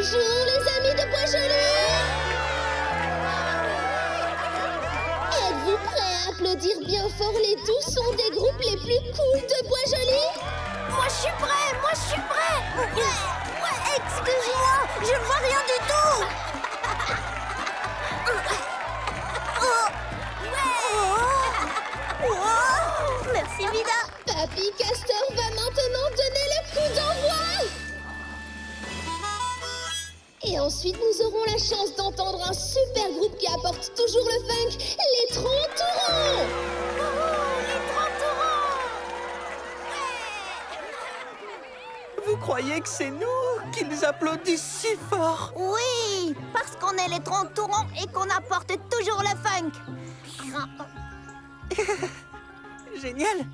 Bonjour les amis de Bois-Joli! Êtes-vous prêts à applaudir bien fort les 12 sons des groupes les plus cool de Bois-Joli? Moi je suis prêt. Ouais, excuse-moi, je ne vois rien du tout. Merci Vida. Papy Castor va maintenant donner le coup d'envoi! Et ensuite, nous aurons la chance d'entendre un super groupe qui apporte toujours le funk, les Trontourons! Les Trontourons! Vous croyez que c'est nous qu'ils applaudissent si fort? Oui, parce qu'on est les Trontourons et qu'on apporte toujours le funk. Génial!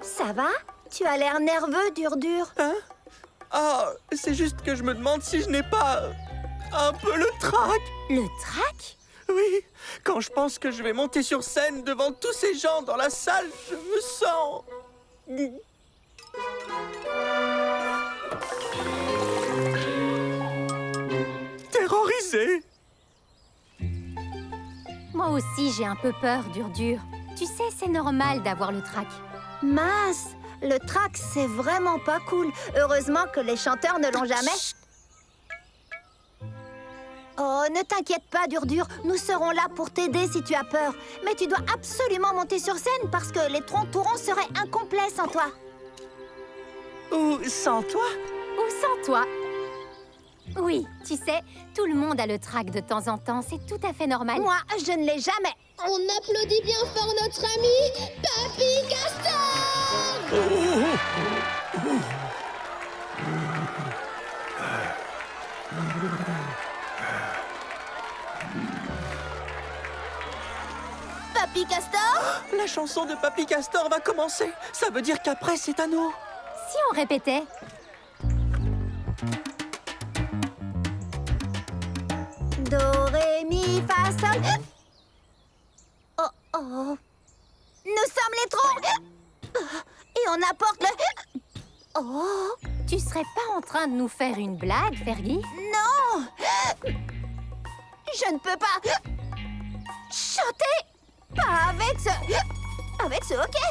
Ça va? Tu as l'air nerveux, Dur. Hein? Ah, c'est juste que je me demande si je n'ai pas un peu le trac. Le trac? Oui, quand je pense que je vais monter sur scène devant tous ces gens dans la salle, je me sens... terrorisé. Moi aussi, j'ai un peu peur, Dur. Tu sais, c'est normal d'avoir le trac. Mince, le trac, c'est vraiment pas cool. Heureusement que les chanteurs ne l'ont jamais. Chut. Oh, ne t'inquiète pas, Dur. Nous serons là pour t'aider si tu as peur. Mais tu dois absolument monter sur scène parce que les Trontourons seraient incomplets sans toi. Ou sans toi? Ou sans toi. Oui, tu sais, tout le monde a le trac de temps en temps, c'est tout à fait normal. Moi, je ne l'ai jamais. On applaudit bien fort notre ami, Papy Castor! Papy Castor? La chanson de Papy Castor va commencer. Ça veut dire qu'après, c'est à nous. Si on répétait. Do, ré, mi, fa, sol. Oh. Nous sommes les troncs. Et on apporte le... Oh. Tu serais pas en train de nous faire une blague, Fergie? Non. Je ne peux pas chanter. Pas avec ce hockey.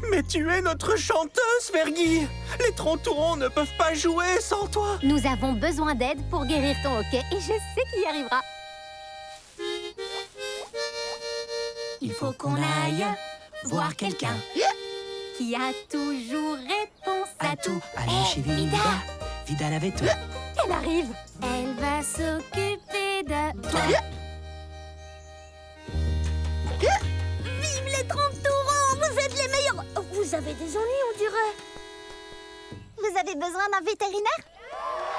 Mais tu es notre chanteuse, Fergie. Les Trontourons ne peuvent pas jouer sans toi. Nous avons besoin d'aide pour guérir ton hoquet et je sais qu'il y arrivera. Il faut qu'on aille voir quelqu'un Qui a toujours réponse à tout. Allez chez Vida. Vida l'avait tout. Elle arrive. Elle va s'occuper de toi. Vive les Trontourons. Vous êtes les meilleurs. Vous avez des ennuis, on dirait. Vous avez besoin d'un vétérinaire?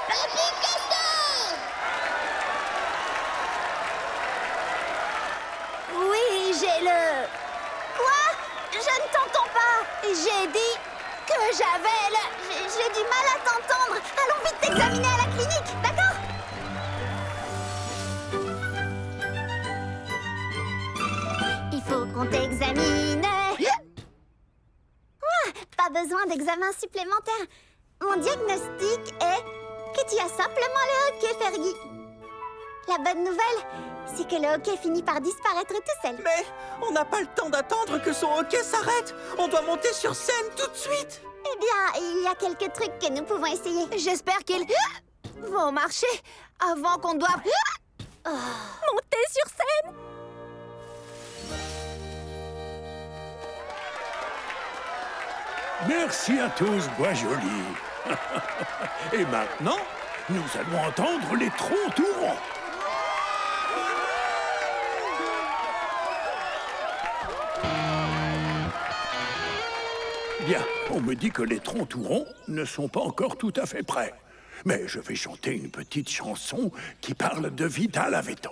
Papy Castor! Oui, j'ai le... Quoi? Je ne t'entends pas. J'ai dit que j'avais le... J'ai du mal à t'entendre. Allons vite t'examiner à la clinique, d'accord? Il faut qu'on t'examine. Pas besoin d'examen supplémentaire. Mon diagnostic est que tu as simplement le hockey, Fergie. La bonne nouvelle, c'est que le hockey finit par disparaître tout seul. Mais on n'a pas le temps d'attendre que son hockey s'arrête. On doit monter sur scène tout de suite. Eh bien, il y a quelques trucs que nous pouvons essayer. J'espère qu'ils vont marcher avant qu'on doive Montez sur scène. Merci à tous, Bois-Joli. Et maintenant, nous allons entendre les Trontourons. Bien, on me dit que les Trontourons ne sont pas encore tout à fait prêts. Mais je vais chanter une petite chanson qui parle de Vida Lavetto.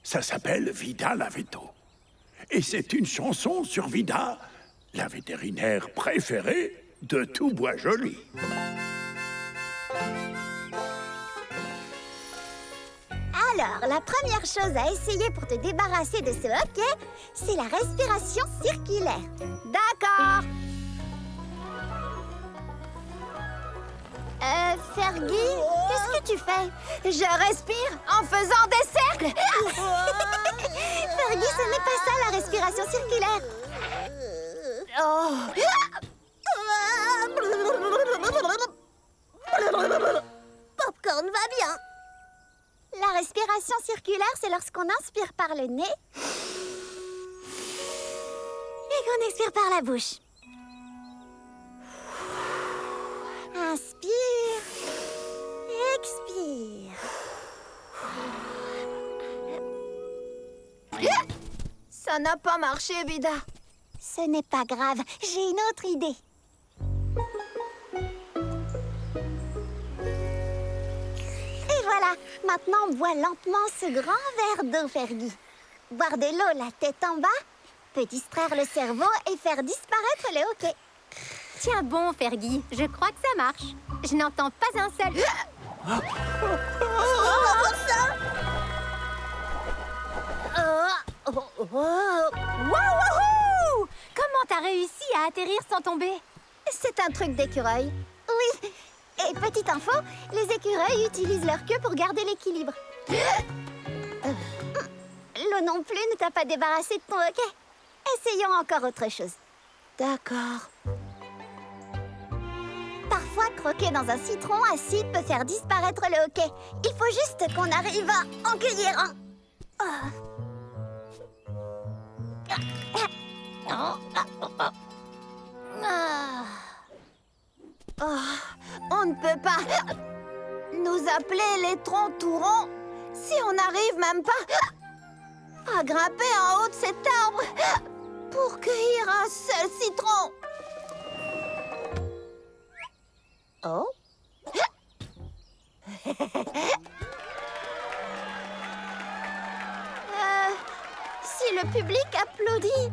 Ça s'appelle Vida Lavetto. Et c'est une chanson sur Vida, la vétérinaire préférée de tout Bois-Joli. Alors, la première chose à essayer pour te débarrasser de ce hockey, c'est la respiration circulaire. D'accord. Fergie, qu'est-ce que tu fais? Je respire en faisant des cercles. Fergie, ce n'est pas ça la respiration circulaire. Oh. Popcorn va bien. La respiration circulaire, c'est lorsqu'on inspire par le nez et qu'on expire par la bouche. Inspire, expire. Ça n'a pas marché, Vida. Ce n'est pas grave, j'ai une autre idée. Et voilà, maintenant bois lentement ce grand verre d'eau, Fergie. Boire de l'eau la tête en bas peut distraire le cerveau et faire disparaître le hoquet. Tiens bon, Fergie, je crois que ça marche. Je n'entends pas un seul. Wouhou! Comment t'as réussi à atterrir sans tomber? C'est un truc d'écureuil. Oui. Et petite info, les écureuils utilisent leur queue pour garder l'équilibre. L'eau non plus ne t'a pas débarrassé de ton hoquet. Essayons encore autre chose. D'accord. Parfois, croquer dans un citron acide peut faire disparaître le hoquet. Il faut juste qu'on arrive à en cueillir un. On ne peut pas nous appeler les troncs tout ronds si on n'arrive même pas à grimper en haut de cet arbre pour cueillir un seul citron. Oh. Si le public applaudit,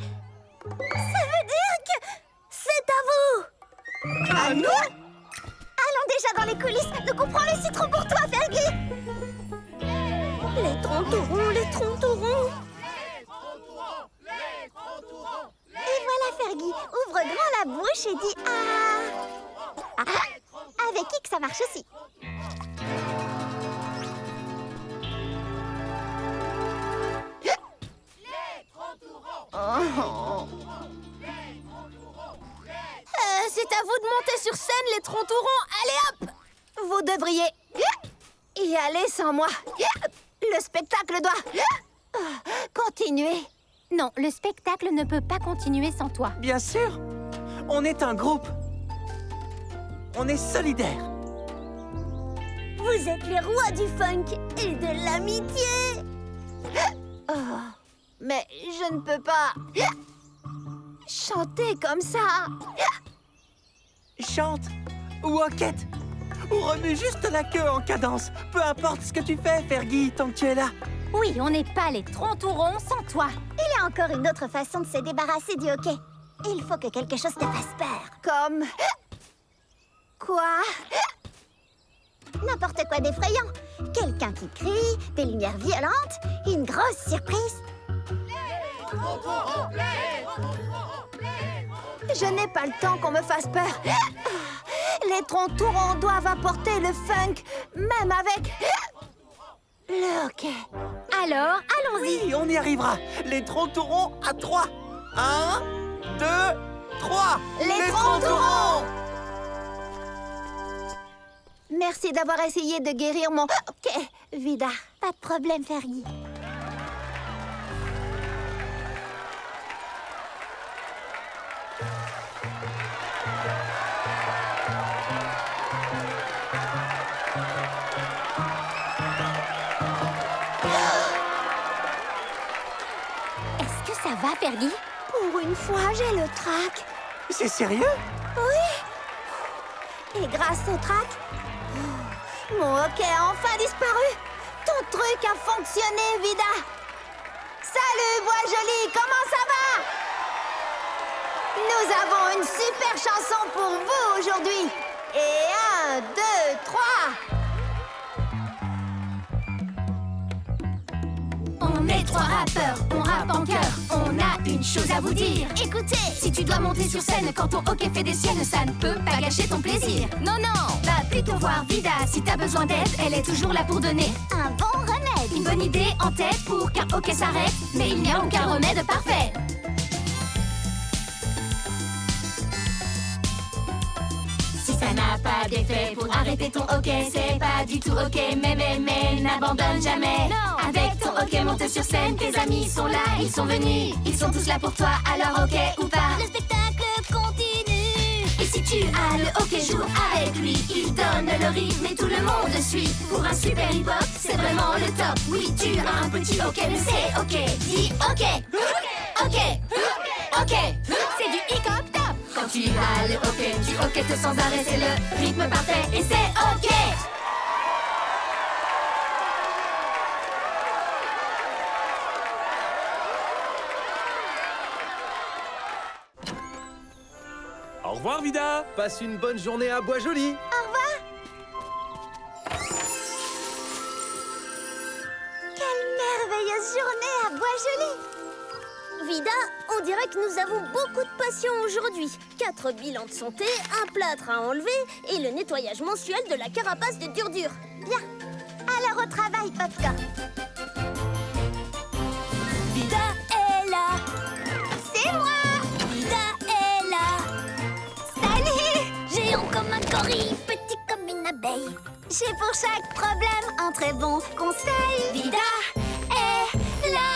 ça veut dire que c'est à vous. À nous? Allons déjà dans les coulisses. Nous couperons les citrons pour toi, Fergie. Les troncs tout ronds, les troncs tout ronds. Et voilà, Fergie. Ouvre grand la bouche et dis ah. Avec X, ça marche aussi. C'est à vous de monter sur scène, les troncs tout ronds. Allez hop! Vous devriez y aller sans moi. Le spectacle doit continuer. Non, le spectacle ne peut pas continuer sans toi. Bien sûr, on est un groupe. On est solidaires. Vous êtes les rois du funk et de l'amitié. Mais je ne peux pas chanter comme ça. Chante ou hoquette ou remue juste la queue en cadence. Peu importe ce que tu fais, Fergie, tant que tu es là. Oui, on n'est pas les troncs tout ronds sans toi. Il y a encore une autre façon de se débarrasser du hoquet. Il faut que quelque chose te fasse peur. Comme quoi? N'importe quoi d'effrayant. Quelqu'un qui crie, des lumières violentes, une grosse surprise. Je n'ai pas le temps qu'on me fasse peur. Les troncs tout ronds doivent apporter le funk, même avec le hoquet. Alors, allons-y. Oui, on y arrivera. Les troncs tout ronds à 3. 1, 2, 3. Les troncs tout ronds! Merci d'avoir essayé de guérir mon hoquet, Vida. Pas de problème, Fergie. Est-ce que ça va, Fergie? Pour une fois, j'ai le trac. C'est sérieux? Et grâce au trac, mon hoquet a enfin disparu. Ton truc a fonctionné, Vida. Salut, Bois Joli, comment ça va? Nous avons une super chanson pour vous aujourd'hui. Et 1, 2, 3. On est trois rappeurs, on rappe en chœur. On a une chose à vous dire. Écoutez, Si tu dois dois monter sur scène quand ton hockey fait des siennes. Ça ne peut pas gâcher ton plaisir. Non, non, va plutôt voir Vida. Si t'as besoin d'aide, elle est toujours là pour donner Un bon remède. une bonne idée en tête pour qu'un hockey s'arrête. Mais il n'y a aucun remède parfait. Si ça n'a pas d'effet pour arrêter ton hockey, c'est pas du tout ok. Mais, n'abandonne jamais. Non. Avec ton hockey, monte sur scène. Tes amis sont là, ils sont venus. Ils sont tous là pour toi, alors ok ou pas. Le spectacle continue. Et si tu as le hockey, joue avec lui. Il donne le rythme et tout le monde le suit. Pour un super hip-hop, c'est vraiment le top. Oui, tu as un petit hockey, mais c'est ok. Dis ok. Ok. Ok. C'est du hip-hop top. Quand tu as le hockey, tu hockey sans arrêt. C'est le rythme parfait et c'est ok. Au revoir, Vida. Passe une bonne journée à Bois-Joli. Quelle merveilleuse journée à Bois-Joli. Vida, on dirait que nous avons beaucoup de passion aujourd'hui. 4 bilans de santé, un plâtre à enlever et le nettoyage mensuel de la carapace de Dur-Dur. Bien. Alors au travail, Popcorn. Vida est là, C'est moi. Vida est là. Salut. Géant comme un gorille, petit comme une abeille. J'ai pour chaque problème un très bon conseil. Vida est là.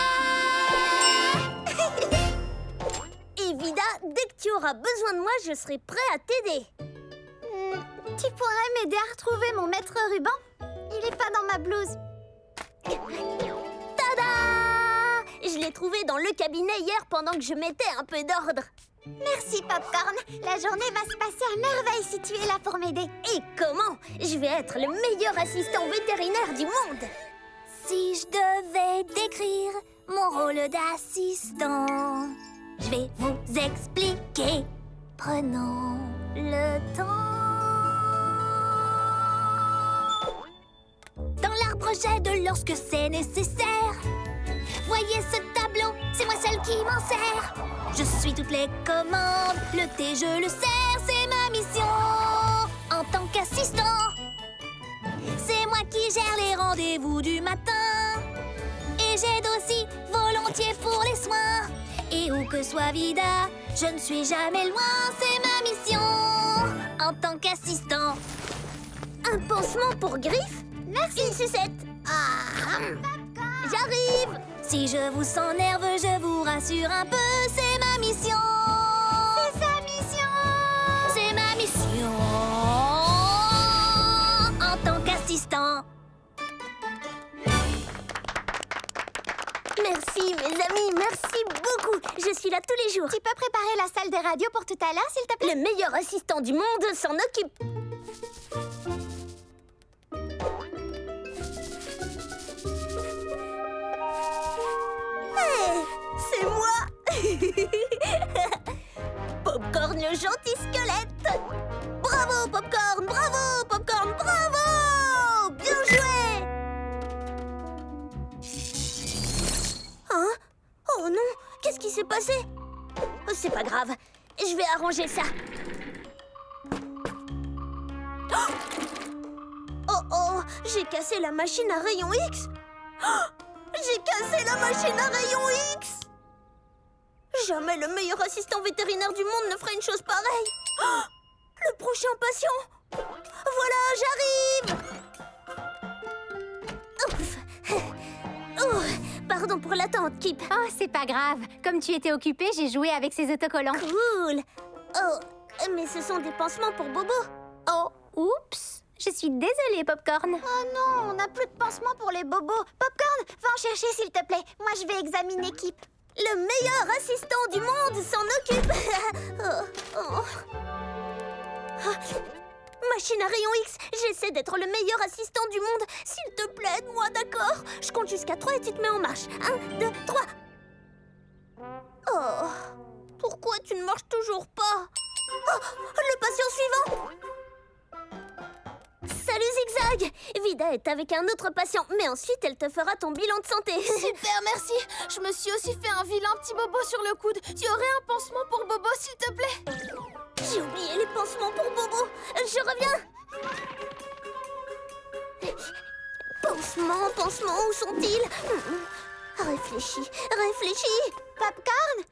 Et Vida, dès que tu auras besoin de moi, je serai prêt à t'aider. Tu pourrais m'aider à retrouver mon maître ruban? Il est pas dans ma blouse. Tada! Je l'ai trouvé dans le cabinet hier pendant que je mettais un peu d'ordre. Merci, Popcorn. La journée va se passer à merveille si tu es là pour m'aider. Et comment? Je vais être le meilleur assistant vétérinaire du monde. Si je devais décrire mon rôle d'assistant, je vais vous expliquer. Prenons le temps. Dans l'arbre j'aide lorsque c'est nécessaire. Voyez ce tableau, c'est moi seule qui m'en sers. Je suis toutes les commandes, le thé je le sers, c'est ma mission en tant qu'assistant. C'est moi qui gère les rendez-vous du matin. Et j'aide aussi volontiers pour les soins. Et où que soit Vida, je ne suis jamais loin, c'est ma mission en tant qu'assistant. Un pansement pour Griff? Merci. Une sucette. J'arrive. Si je vous sens nerveux, je vous rassure un peu, c'est ma mission. C'est sa mission. C'est ma mission en tant qu'assistant. Merci mes amis, merci beaucoup. Je suis là tous les jours. Tu peux préparer la salle des radios pour tout à l'heure, s'il te plaît? Le meilleur assistant du monde s'en occupe. Hey, c'est moi. Popcorn le gentil squelette. Bravo Popcorn, bravo Popcorn, bravo. Bien joué. Hein? Oh non, qu'est-ce qui s'est passé? Oh, c'est pas grave, je vais arranger ça. Oh oh, j'ai cassé la machine à rayon X. Oh, j'ai cassé la machine à rayon X. Jamais le meilleur assistant vétérinaire du monde ne ferait une chose pareille. Oh, le prochain patient. Voilà, j'arrive. Ouf. Oh, pardon pour l'attente, Kip. Oh, c'est pas grave. Comme tu étais occupée, j'ai joué avec ces autocollants. Cool. Oh, mais ce sont des pansements pour Bobo. Oh, oups. Je suis désolée, Popcorn. Oh non, on n'a plus de pansement pour les bobos. Popcorn, va en chercher, s'il te plaît. Moi, je vais examiner Kip. Le meilleur assistant du monde s'en occupe. Oh, oh. Ah, machine à rayon X, j'essaie d'être le meilleur assistant du monde. S'il te plaît, aide-moi, d'accord? Je compte jusqu'à 3 et tu te mets en marche. 1, 2, 3. Oh, pourquoi tu ne marches toujours pas? Oh, le patient suivant. Salut Zigzag! Vida est avec un autre patient, mais ensuite elle te fera ton bilan de santé. Super, merci. Je me suis aussi fait un vilain petit bobo sur le coude. Tu aurais un pansement pour Bobo, s'il te plaît? J'ai oublié les pansements pour Bobo. Je reviens. Pansements, où sont-ils? Réfléchis. Popcorn,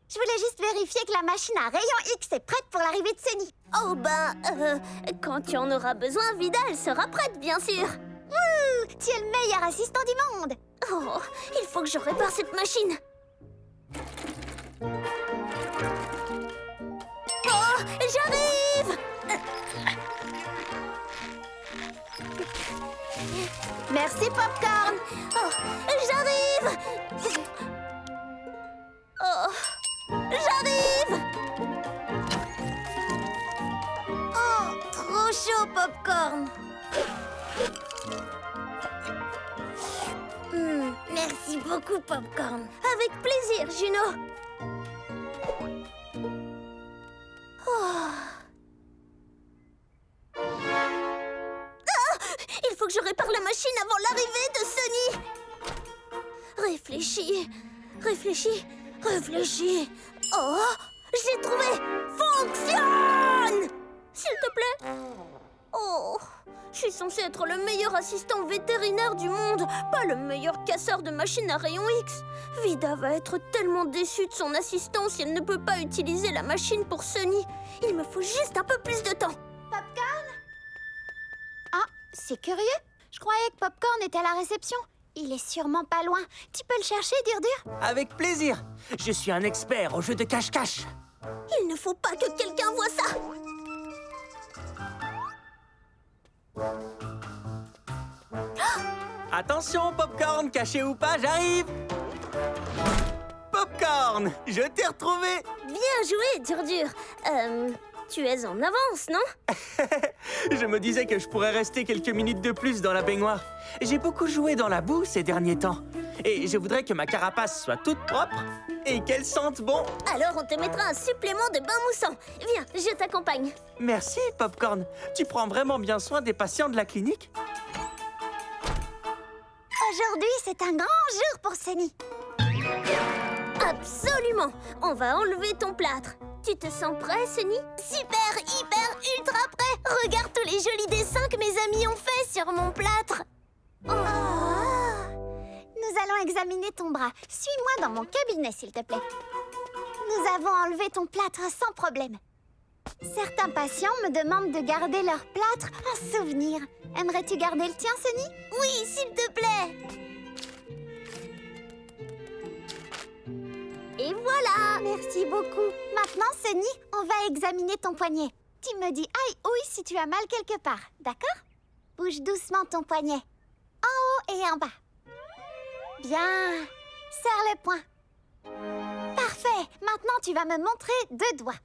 je voulais juste vérifier que la machine à rayon X est prête pour l'arrivée de Sunny. Oh quand tu en auras besoin, Vida, elle sera prête, bien sûr. Wouh, tu es le meilleur assistant du monde. Oh, il faut que je répare cette machine. Oh, j'arrive! Merci, Popcorn. Oh, j'arrive! Oh, j'arrive! Oh, trop chaud, Popcorn. Merci beaucoup, Popcorn. Avec plaisir, Juno. Il faut que je répare la machine avant l'arrivée de Sunny. Réfléchis. Oh, je l'ai trouvé. Fonctionne! S'il te plaît. Oh, je suis censée être le meilleur assistant vétérinaire du monde, pas le meilleur casseur de machines à rayon X. Vida va être tellement déçue de son assistant si elle ne peut pas utiliser la machine pour Sunny. Il me faut juste un peu plus de temps. Ah, c'est curieux. Je croyais que Popcorn était à la réception. Il est sûrement pas loin. Tu peux le chercher, Dur-Dur? Avec plaisir. Je suis un expert au jeu de cache-cache. Il ne faut pas que quelqu'un voie ça. Attention, Popcorn, caché ou pas, j'arrive. Popcorn, je t'ai retrouvé. Bien joué, Dur-Dur. Tu es en avance, non? Je me disais que je pourrais rester quelques minutes de plus dans la baignoire. J'ai beaucoup joué dans la boue ces derniers temps. Et je voudrais que ma carapace soit toute propre et qu'elle sente bon. Alors on te mettra un supplément de bain moussant. Viens, je t'accompagne. Merci, Popcorn. Tu prends vraiment bien soin des patients de la clinique? Aujourd'hui, c'est un grand jour pour Sunny. Absolument. On va enlever ton plâtre. Tu te sens prêt, Sunny? Super, hyper, ultra prêt. Regarde tous les jolis dessins que mes amis ont faits sur mon plâtre. Nous allons examiner ton bras. Suis-moi dans mon cabinet, s'il te plaît. Nous avons enlevé ton plâtre sans problème. Certains patients me demandent de garder leur plâtre en souvenir. Aimerais-tu garder le tien, Sunny? Oui, s'il te plaît. Et voilà! Merci beaucoup. Maintenant, Sunny, on va examiner ton poignet. Tu me dis aïe ouïe si tu as mal quelque part, d'accord? Bouge doucement ton poignet. En haut et en bas. Bien. Serre le poing. Parfait. Maintenant, tu vas me montrer 2 doigts.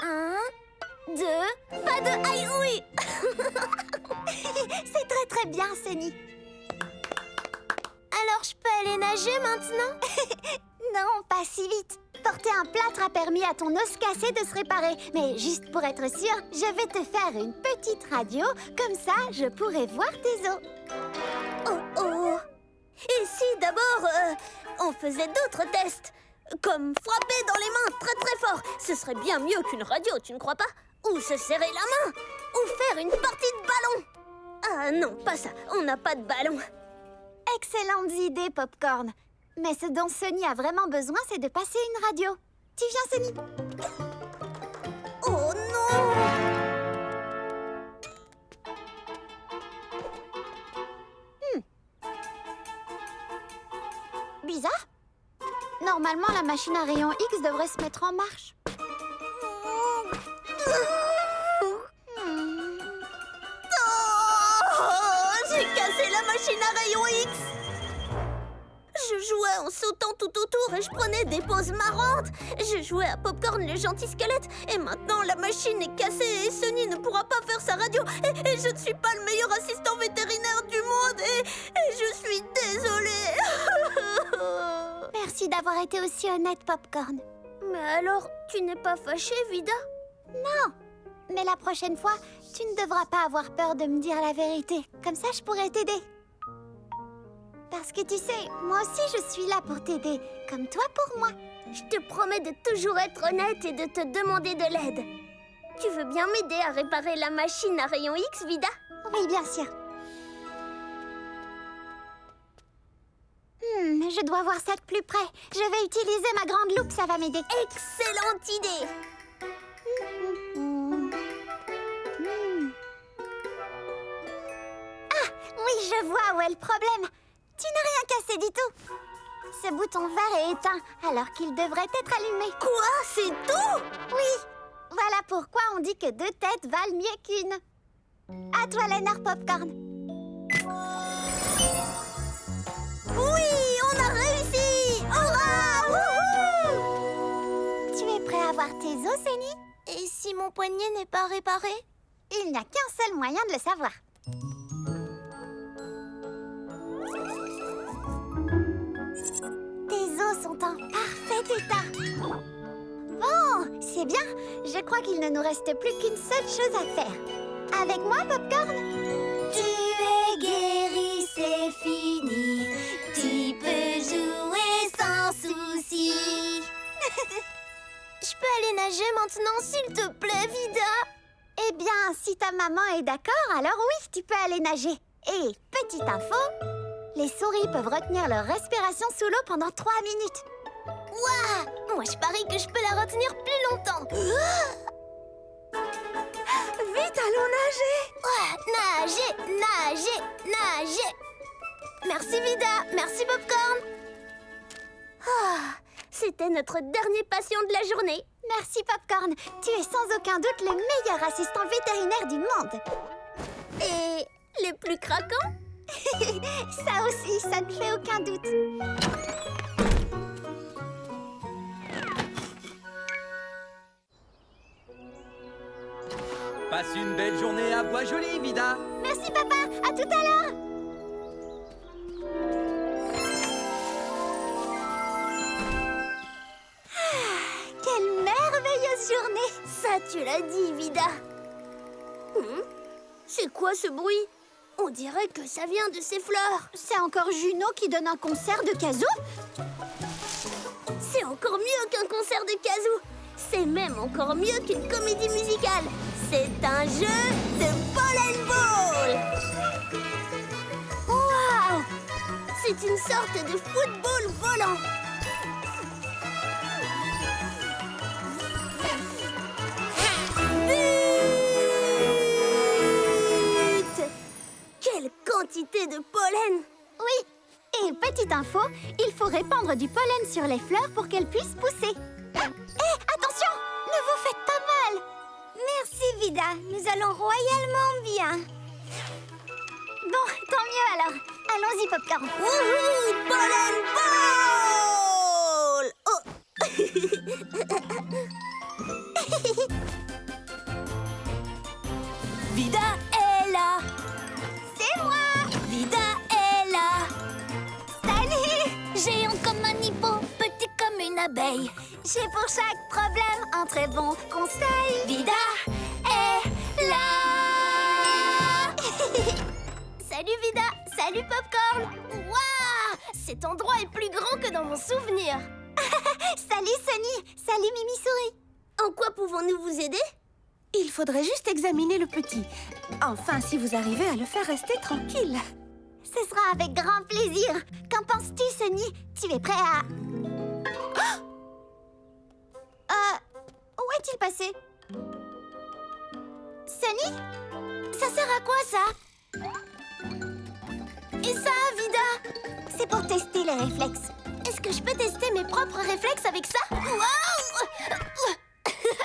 1, 2, pas de aïe ouïe. C'est très très bien, Sunny. Alors, je peux aller nager maintenant? Non, pas si vite. Porter un plâtre a permis à ton os cassé de se réparer. Mais juste pour être sûre, je vais te faire une petite radio. Comme ça, je pourrai voir tes os. Oh. Et si d'abord, on faisait d'autres tests? Comme frapper dans les mains très très fort. Ce serait bien mieux qu'une radio, tu ne crois pas? Ou se serrer la main. Ou faire une partie de ballon. Ah non, pas ça. On n'a pas de ballon. Excellentes idées, Popcorn. Mais ce dont Sunny a vraiment besoin, c'est de passer une radio. Tu viens, Sunny? Oh non! Bizarre. Normalement, la machine à rayon X devrait se mettre en marche. J'ai cassé la machine à rayon X. Je jouais en sautant tout autour et je prenais des pauses marrantes. Je jouais à Popcorn le gentil squelette. Et maintenant la machine est cassée et Sunny ne pourra pas faire sa radio. Et je ne suis pas le meilleur assistant vétérinaire du monde. Et je suis désolée. Merci d'avoir été aussi honnête, Popcorn. Mais alors, tu n'es pas fâchée, Vida? Non, Mais la prochaine fois, tu ne devras pas avoir peur de me dire la vérité. Comme ça, je pourrai t'aider. Parce que tu sais, moi aussi, je suis là pour t'aider. Comme toi pour moi. Je te promets de toujours être honnête et de te demander de l'aide. Tu veux bien m'aider à réparer la machine à rayon X, Vida? Oui, bien sûr. Je dois voir ça de plus près. Je vais utiliser ma grande loupe, ça va m'aider. Excellente idée! Ah, oui, je vois où est le problème. Tu n'as rien cassé du tout. Ce bouton vert est éteint, alors qu'il devrait être allumé. Quoi? C'est tout? Oui, voilà pourquoi on dit que 2 têtes valent mieux qu'une. À toi, Léonard Popcorn. Oui, on a réussi! Hurrah! Tu es prêt à voir tes os, Sunny? Et si mon poignet n'est pas réparé? Il n'y a qu'un seul moyen de le savoir. Tes os sont en parfait état. Bon, c'est bien. Je crois qu'il ne nous reste plus qu'une seule chose à faire. Avec moi, Popcorn? Tu es guéri, c'est fini. Tu peux jouer sans souci. Je peux aller nager maintenant, s'il te plaît, Vida? Eh bien, si ta maman est d'accord, alors oui, tu peux aller nager. Et, petite info, les souris peuvent retenir leur respiration sous l'eau pendant 3 minutes. Ouah! Moi, je parie que je peux la retenir plus longtemps. Vite, allons nager! Ouah, nager, nager, nager. Merci, Vida. Merci, Popcorn. Ah, c'était notre dernier patient de la journée. Merci, Popcorn. Tu es sans aucun doute le meilleur assistant vétérinaire du monde. Et le plus craquant? Ça aussi, ça ne fait aucun doute. Passe une belle journée à Bois-Joli, Vida. Merci, papa. À tout à l'heure. Quelle merveilleuse journée! Ça, tu l'as dit, Vida. C'est quoi ce bruit? On dirait que ça vient de ces fleurs. C'est encore Juno qui donne un concert de kazoo? C'est encore mieux qu'un concert de kazoo. C'est même encore mieux qu'une comédie musicale. C'est un jeu de Pollen Ball. Waouh! C'est une sorte de football volant. Quelle quantité de pollen! Oui. Et petite info, il faut répandre du pollen sur les fleurs pour qu'elles puissent pousser. Hé, attention! Ne vous faites pas mal! Merci, Vida. Nous allons royalement bien. Bon, tant mieux alors. Allons-y, Popcorn. Wouhou! Pollen Ball! Oh! Vida est là! C'est moi! Vida est là! Salut! Géant comme un hippo, petit comme une abeille. J'ai pour chaque problème un très bon conseil. Vida est là! Salut Vida! Salut Popcorn! Waouh! Cet endroit est plus grand que dans mon souvenir. Salut, Sunny! Salut, Mimi Souris! En quoi pouvons-nous vous aider? Il faudrait juste examiner le petit. Enfin, si vous arrivez à le faire rester tranquille. Ce sera avec grand plaisir. Qu'en penses-tu, Sunny? Tu es prêt à... où est-il passé? Sunny? Ça sert à quoi, ça? Et ça, Vida? C'est pour tester les réflexes. Est-ce que je peux tester mes propres réflexes avec ça? Waouh!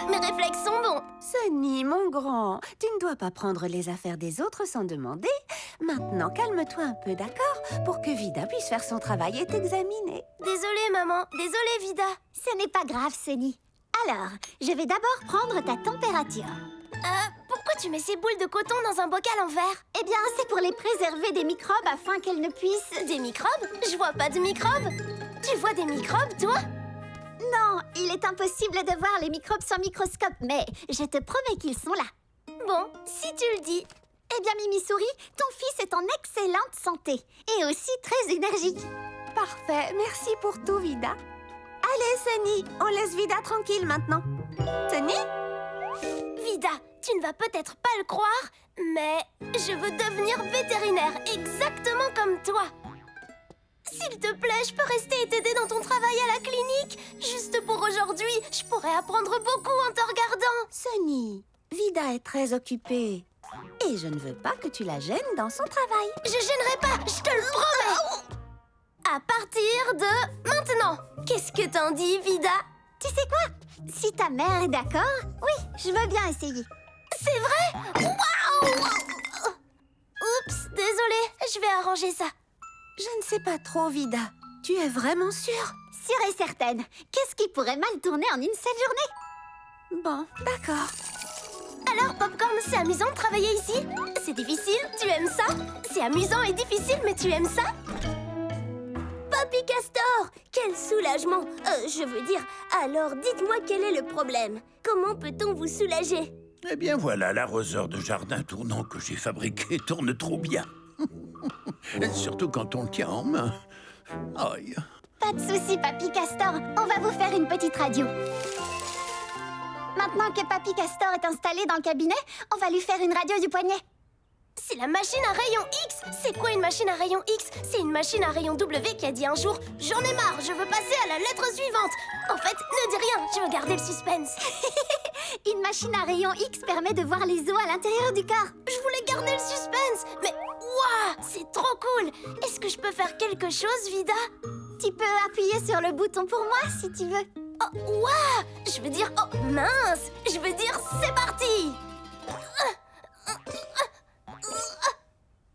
Mes réflexes sont bons. Sunny, mon grand, tu ne dois pas prendre les affaires des autres sans demander. Maintenant, calme-toi un peu, d'accord? Pour que Vida puisse faire son travail et t'examiner. Désolée, maman. Désolée, Vida. Ce n'est pas grave, Sunny. Alors, je vais d'abord prendre ta température. Pourquoi tu mets ces boules de coton dans un bocal en verre? Eh bien, c'est pour les préserver des microbes afin qu'elles ne puissent... Des microbes? Je vois pas de microbes. Tu vois des microbes, toi? Non, il est impossible de voir les microbes sans microscope, mais je te promets qu'ils sont là. Bon, si tu le dis. Eh bien, Mimi Souris, ton fils est en excellente santé et aussi très énergique. Parfait, merci pour tout, Vida. Allez, Sunny, on laisse Vida tranquille maintenant. Sunny? Vida, tu ne vas peut-être pas le croire, mais je veux devenir vétérinaire, exactement comme toi. S'il te plaît, je peux rester et t'aider dans ton travail à la clinique. Juste pour aujourd'hui, je pourrais apprendre beaucoup en te regardant. Sunny, Vida est très occupée. Et je ne veux pas que tu la gênes dans son travail. Je gênerai pas, je te le promets. À partir de maintenant. Qu'est-ce que t'en dis, Vida? Tu sais quoi? Si ta mère est d'accord, oui, je veux bien essayer. C'est vrai? Waouh! Oups, désolée, je vais arranger ça. Je ne sais pas trop, Vida. Tu es vraiment sûre? Sûre et certaine. Qu'est-ce qui pourrait mal tourner en une seule journée? Bon, d'accord. Alors, Popcorn, c'est amusant de travailler ici? C'est difficile, tu aimes ça? C'est amusant et difficile, mais tu aimes ça? Papy Castor, quel soulagement! Je veux dire, alors dites-moi quel est le problème? Comment peut-on vous soulager? Eh bien voilà, l'arroseur de jardin tournant que j'ai fabriqué tourne trop bien. Surtout quand on le tient en main. Aïe. Pas de souci, Papy Castor. On va vous faire une petite radio. Maintenant que Papy Castor est installé dans le cabinet, on va lui faire une radio du poignet. C'est la machine à rayon X! C'est quoi une machine à rayon X? C'est une machine à rayon W qui a dit un jour « J'en ai marre, je veux passer à la lettre suivante !» En fait, ne dis rien, je veux garder le suspense. Une machine à rayon X permet de voir les os à l'intérieur du corps. Je voulais garder le suspense, mais waouh, c'est trop cool! Est-ce que je peux faire quelque chose, Vida? Tu peux appuyer sur le bouton pour moi, si tu veux. Oh, waouh! Je veux dire, oh, mince! Je veux dire, c'est parti!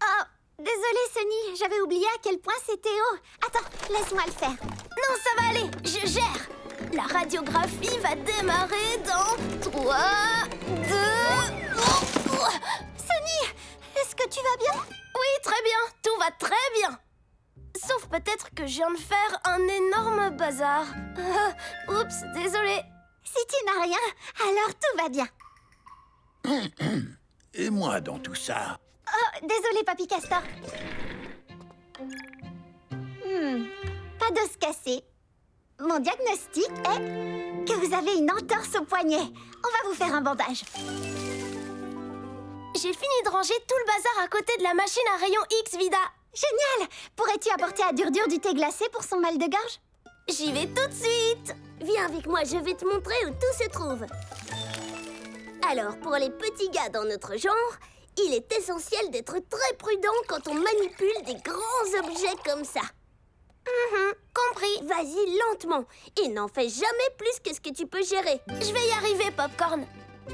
Oh, désolée, Sunny, j'avais oublié à quel point c'était haut. Attends, laisse-moi le faire. Non, ça va aller, je gère! La radiographie va démarrer dans 3, 2... Sunny, est-ce que tu vas bien? Oui, très bien, tout va très bien. Sauf peut-être que je viens de faire un énorme bazar. Oups, désolée. Si tu n'as rien, alors tout va bien. Et moi dans tout ça? Oh, désolé, Papy Castor. Pas d'os cassé. Mon diagnostic est que vous avez une entorse au poignet. On va vous faire un bandage. J'ai fini de ranger tout le bazar à côté de la machine à rayon X, Vida. Génial! Pourrais-tu apporter à Dur du thé glacé pour son mal de gorge? J'y vais tout de suite. Viens avec moi, je vais te montrer où tout se trouve. Alors, pour les petits gars dans notre genre, il est essentiel d'être très prudent quand on manipule des grands objets comme ça. Compris. Vas-y lentement et n'en fais jamais plus que ce que tu peux gérer. Je vais y arriver, Popcorn.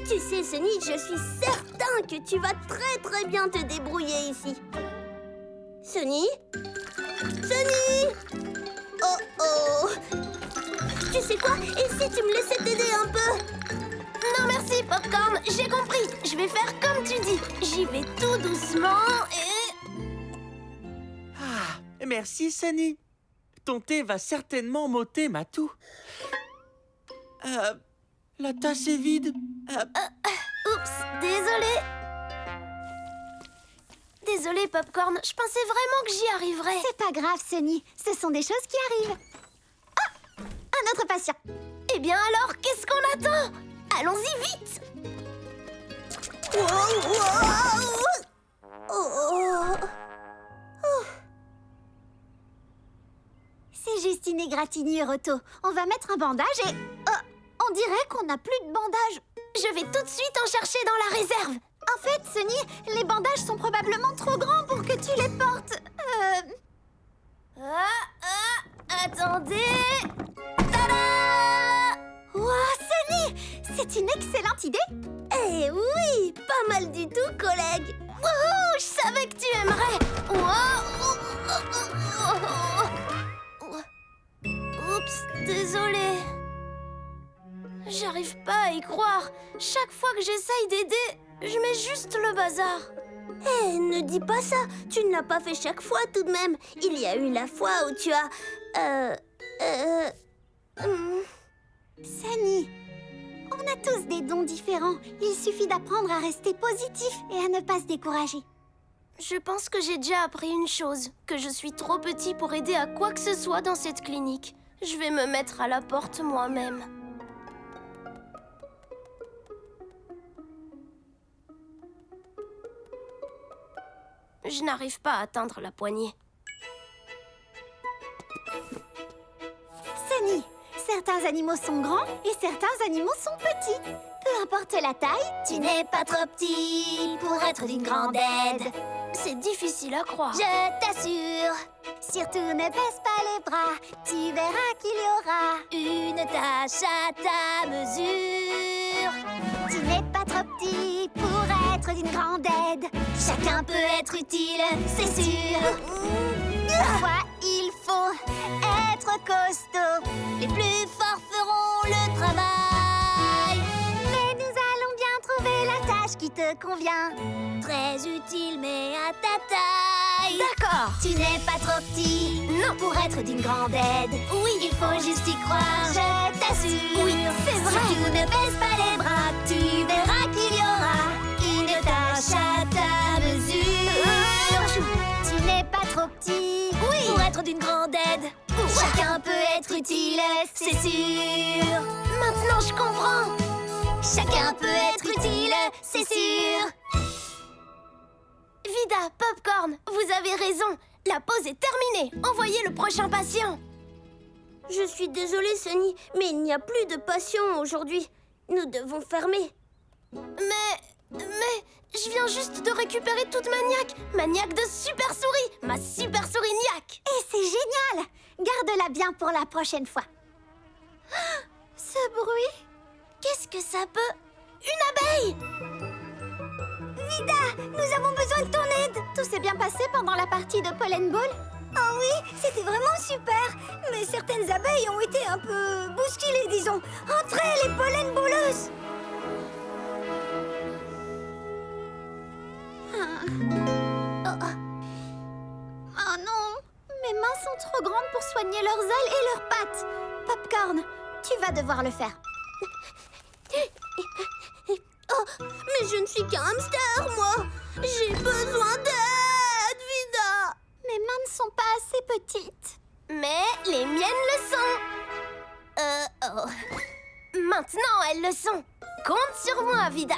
Tu sais, Sunny, je suis certain que tu vas très bien te débrouiller ici. Sunny? Sunny? Oh! Tu sais quoi? Et si tu me laissais t'aider un peu? Non, merci, Popcorn, j'ai compris. Je vais faire comme tu dis. J'y vais tout doucement et... Ah, merci, Sunny. Ton thé va certainement m'ôter ma toux. La tasse est vide. Oups, désolée. Désolée, Popcorn, je pensais vraiment que j'y arriverais. C'est pas grave, Sunny. Ce sont des choses qui arrivent. Ah! Un autre patient. Eh bien alors, qu'est-ce qu'on attend? Allons-y vite. C'est juste une égratignure, Otto. On va mettre un bandage et... on dirait qu'on n'a plus de bandage. Je vais tout de suite en chercher dans la réserve. En fait, Sunny, les bandages sont probablement trop grands pour que tu les portes. Attendez. Tada! Wow, Sunny! C'est une excellente idée. Eh oui, pas mal du tout, collègue. Wouhou, je savais que tu aimerais. Oups, désolée. J'arrive pas à y croire. Chaque fois que j'essaye d'aider, je mets juste le bazar. Eh, ne dis pas ça. Tu ne l'as pas fait chaque fois tout de même. Il y a eu la fois où tu as... Sunny, on a tous des dons différents. Il suffit d'apprendre à rester positif et à ne pas se décourager. Je pense que j'ai déjà appris une chose, que je suis trop petit pour aider à quoi que ce soit dans cette clinique. Je vais me mettre à la porte moi-même. Je n'arrive pas à atteindre la poignée. Sunny, certains animaux sont grands et certains animaux sont petits. Peu importe la taille, tu n'es pas trop petit pour être d'une grande aide. C'est difficile à croire. Je t'assure, surtout ne baisse pas les bras, tu verras qu'il y aura une tâche à ta mesure. Tu n'es pas trop petit pour être d'une grande aide, chacun peut être utile, c'est sûr. Parfois, il faut être costaud, les plus forts feront le travail. Mais nous allons bien trouver la tâche qui te convient. Très utile, mais à ta taille. D'accord. Tu n'es pas trop petit, non, pour être d'une grande aide. Oui, il faut juste y croire, je t'assure. Oui, c'est vrai. Si tu ne baisses pas les bras, tu verras qu'il y aura une tâche à ta mesure. Tu n'es pas trop petit, oui, pour être d'une grande aide. Chacun peut être utile, c'est sûr. Maintenant, je comprends. Chacun peut être utile, c'est sûr. Vida, Popcorn, vous avez raison. La pause est terminée. Envoyez le prochain patient. Je suis désolée, Sunny, mais il n'y a plus de patients aujourd'hui. Nous devons fermer. Mais, je viens juste de récupérer toute ma niaque. Ma niaque de super souris. Ma super souris niaque. Et c'est génial! Garde-la bien pour la prochaine fois. Ce bruit, qu'est-ce que ça peut... Une abeille! Vida, nous avons besoin de ton aide. Tout s'est bien passé pendant la partie de Pollen Ball? Oh oui, c'était vraiment super. Mais certaines abeilles ont été un peu bousculées, disons. Entrez, les pollen balleuses! Oh non, mes mains sont trop grandes pour soigner leurs ailes et leurs pattes. Popcorn, tu vas devoir le faire. Oh, mais je ne suis qu'un hamster, moi. J'ai besoin d'aide, Vida. Mes mains ne sont pas assez petites. Mais les miennes le sont. Maintenant, elles le sont. Compte sur moi, Vida.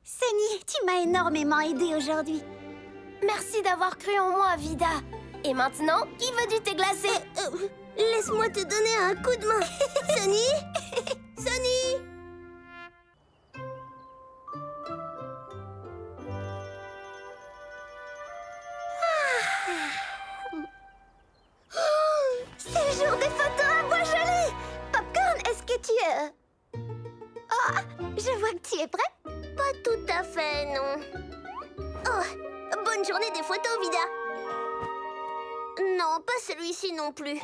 Sunny, tu m'as énormément aidé aujourd'hui. Merci d'avoir cru en moi, Vida. Et maintenant, qui veut du thé glacé? Laisse-moi te donner un coup de main. Sunny? Sunny? C'est le jour des photos à Bois-Joli. Popcorn, est-ce que tu es... Oh, je vois que tu es prêt. Pas tout à fait, non. Oh, bonne journée des photos, Vida. Non, pas celui-ci non plus.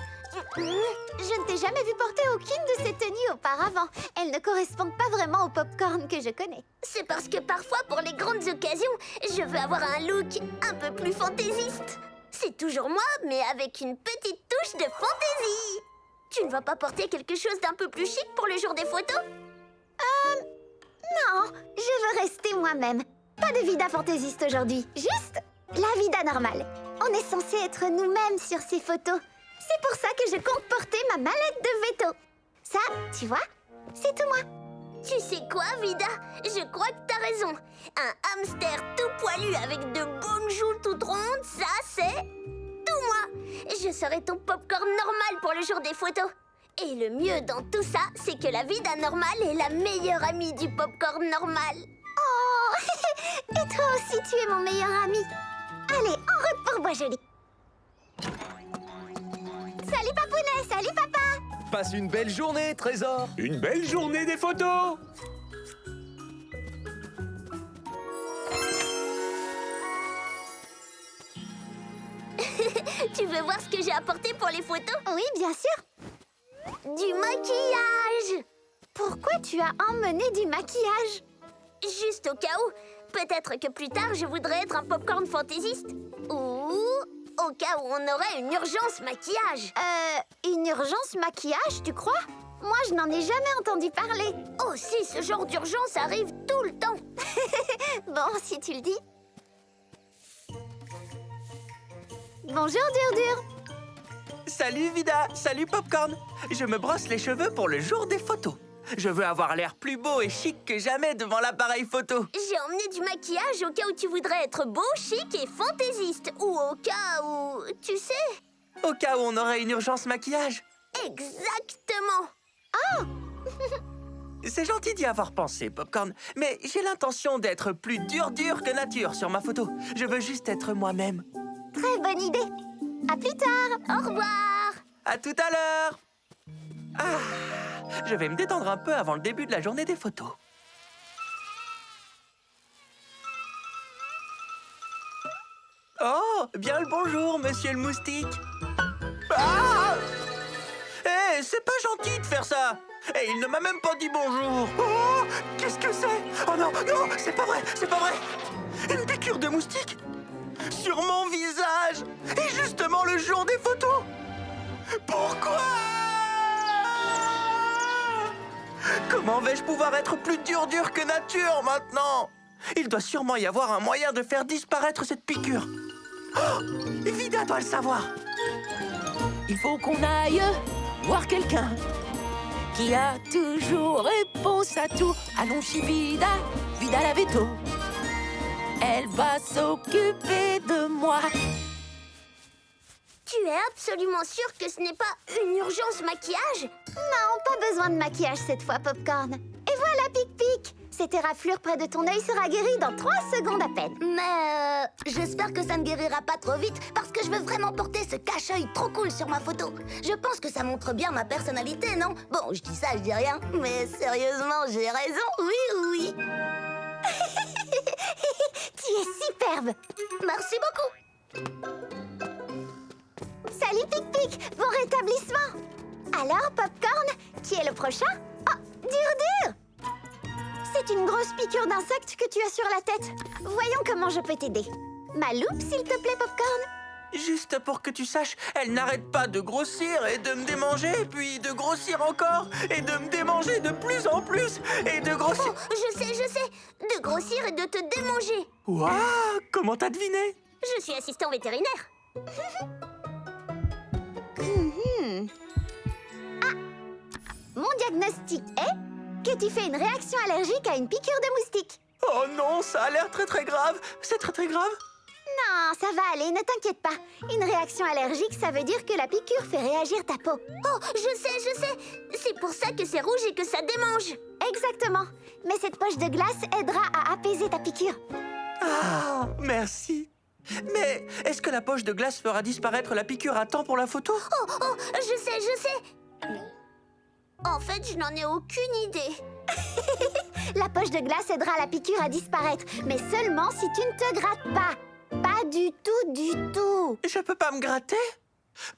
Je ne t'ai jamais vu porter aucune de ces tenues auparavant. Elles ne correspondent pas vraiment au popcorn que je connais. C'est parce que parfois, pour les grandes occasions, je veux avoir un look un peu plus fantaisiste. C'est toujours moi, mais avec une petite touche de fantaisie. Tu ne vas pas porter quelque chose d'un peu plus chic pour le jour des photos? Non, je veux rester moi-même. Pas de Vida fantaisiste aujourd'hui, juste la Vida normale. On est censé être nous-mêmes sur ces photos. C'est pour ça que je compte porter ma mallette de veto. Ça, tu vois, c'est tout moi. Tu sais quoi, Vida? Je crois que t'as raison. Un hamster tout poilu avec de bonnes joues toutes rondes, ça, c'est tout moi. Je serai ton popcorn normal pour le jour des photos. Et le mieux dans tout ça, c'est que la Vida normale est la meilleure amie du popcorn normal. Oh, et toi aussi, tu es mon meilleur ami. Allez, en route pour Bois-Joli. Salut Papounet, salut papa. Passe une belle journée, Trésor. Une belle journée des photos! Tu veux voir ce que j'ai apporté pour les photos? Oui, bien sûr. Du maquillage! Pourquoi tu as emmené du maquillage? Juste au cas où. Peut-être que plus tard, je voudrais être un popcorn fantaisiste. Ou au cas où on aurait une urgence maquillage. Une urgence maquillage, tu crois? Moi, je n'en ai jamais entendu parler. Oh si, ce genre d'urgence arrive tout le temps. Bon, si tu le dis. Bonjour, Dur-Dur. Salut Vida, salut Popcorn. Je me brosse les cheveux pour le jour des photos. Je veux avoir l'air plus beau et chic que jamais devant l'appareil photo. J'ai emmené du maquillage au cas où tu voudrais être beau, chic et fantaisiste. Ou au cas où... tu sais... Au cas où on aurait une urgence maquillage. Exactement. C'est gentil d'y avoir pensé, Popcorn, mais j'ai l'intention d'être plus dur que nature sur ma photo. Je veux juste être moi-même. Très bonne idée. À plus tard. Au revoir. À tout à l'heure. Je vais me détendre un peu avant le début de la journée des photos. Oh, bien le bonjour, monsieur le moustique. Ah! Hé, c'est pas gentil de faire ça. Et il ne m'a même pas dit bonjour. Oh, qu'est-ce que c'est? Oh non, non, c'est pas vrai, c'est pas vrai. Une piqûre de moustique sur mon visage. Et justement le jour des photos. Pourquoi? Comment vais-je pouvoir être plus dur que nature maintenant? Il doit sûrement y avoir un moyen de faire disparaître cette piqûre. Oh, Vida doit le savoir. Il faut qu'on aille voir quelqu'un qui a toujours réponse à tout. Allons chez Vida, Vida la veto. Elle va s'occuper de moi. Tu es absolument sûr que ce n'est pas une urgence maquillage? Non, pas besoin de maquillage cette fois, Popcorn. Et voilà, Pic-Pic. Cette éraflure près de ton œil sera guérie dans 3 secondes à peine. Mais j'espère que ça ne guérira pas trop vite parce que je veux vraiment porter ce cache-œil trop cool sur ma photo. Je pense que ça montre bien ma personnalité, non? Bon, je dis ça, je dis rien. Mais sérieusement, j'ai raison, oui. Tu es superbe. Merci beaucoup. Salut, Pic-Pic. Bon rétablissement. Alors, Popcorn, qui est le prochain? Oh, Dur-Dur. C'est une grosse piqûre d'insecte que tu as sur la tête. Voyons comment je peux t'aider. Ma loupe, s'il te plaît, Popcorn. Juste pour que tu saches, elle n'arrête pas de grossir et de me démanger, puis de grossir encore, et de me démanger de plus en plus, et de grossir... Oh, je sais. De grossir et de te démanger. Waouh, comment t'as deviné? Je suis assistant vétérinaire. Mon diagnostic est que tu fais une réaction allergique à une piqûre de moustique. Oh non, ça a l'air très grave. C'est très grave. Non, ça va aller, ne t'inquiète pas. Une réaction allergique, ça veut dire que la piqûre fait réagir ta peau. Oh, je sais. C'est pour ça que c'est rouge et que ça démange. Exactement. Mais cette poche de glace aidera à apaiser ta piqûre. Ah, merci. Mais est-ce que la poche de glace fera disparaître la piqûre à temps pour la photo? Oh, je sais. En fait, je n'en ai aucune idée. La poche de glace aidera la piqûre à disparaître, mais seulement si tu ne te grattes pas. Pas du tout. Je peux pas me gratter?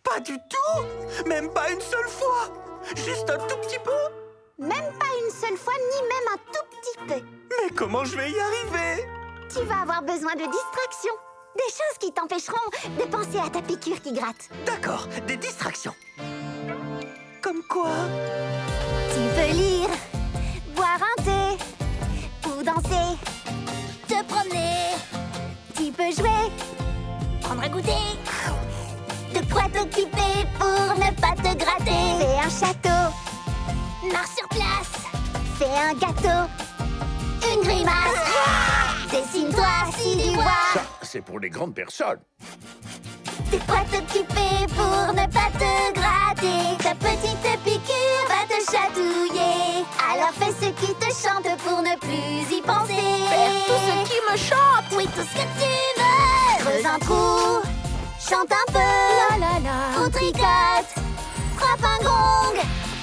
Pas du tout? Même pas une seule fois? Juste un tout petit peu? Même pas une seule fois, ni même un tout petit peu. Mais comment je vais y arriver? Tu vas avoir besoin de distractions. Des choses qui t'empêcheront de penser à ta piqûre qui gratte. D'accord, des distractions. Comme quoi? Tu peux lire, boire un thé, ou danser, Te promener, tu peux jouer, prendre un goûter, de quoi t'occuper pour ne pas te gratter. Fais un château, marche sur place, fais un gâteau, une grimace. Dessine-toi si tu vois. Ça, c'est pour les grandes personnes. De quoi t'occuper pour ne pas te gratter. Ta petite piqûre va te chatouiller. Alors fais ce qui te chante pour ne plus y penser. faire tout ce qui me chante. Oui, tout ce que tu veux. Creuse un trou, chante un peu. Ou tricote, frappe un gong,